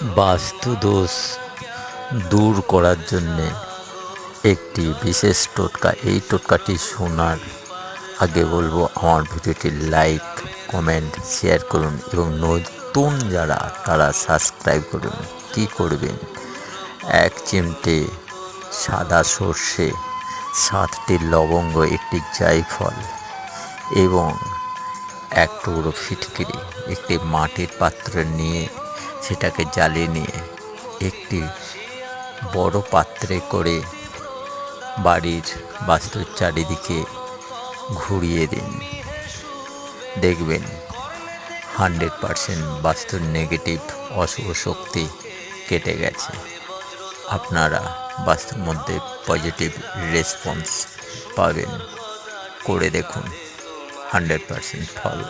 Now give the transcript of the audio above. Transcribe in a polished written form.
বাস্তু দোষ দূর করার জন্যে একটি বিশেষ টোটকা। এই টোটকাটি শোনার আগে বলবো আমার ভিডিওটি লাইক, কমেন্ট, শেয়ার করুন এবং নতুন যারা তারা সাবস্ক্রাইব করুন। কি করবেন? 1 চিমটে সাদা সর্ষে, 7টি লবঙ্গ, একটি জায়ফল এবং 1 টুকরো ফিটকিরি একটি মাটির পাত্রে নিয়ে সেটাকে জ্বালিয়ে নিয়ে একটি বড় পাত্রে করে বাড়ির বাস্তুর চারিদিকে ঘুরিয়ে দিন। দেখবেন 100% বাস্তুর নেগেটিভ অশুভ শক্তি কেটে গেছে। আপনারা বাস্তুর মধ্যে পজিটিভ রেসপন্স পাবেন। করে দেখুন, 100% ফল।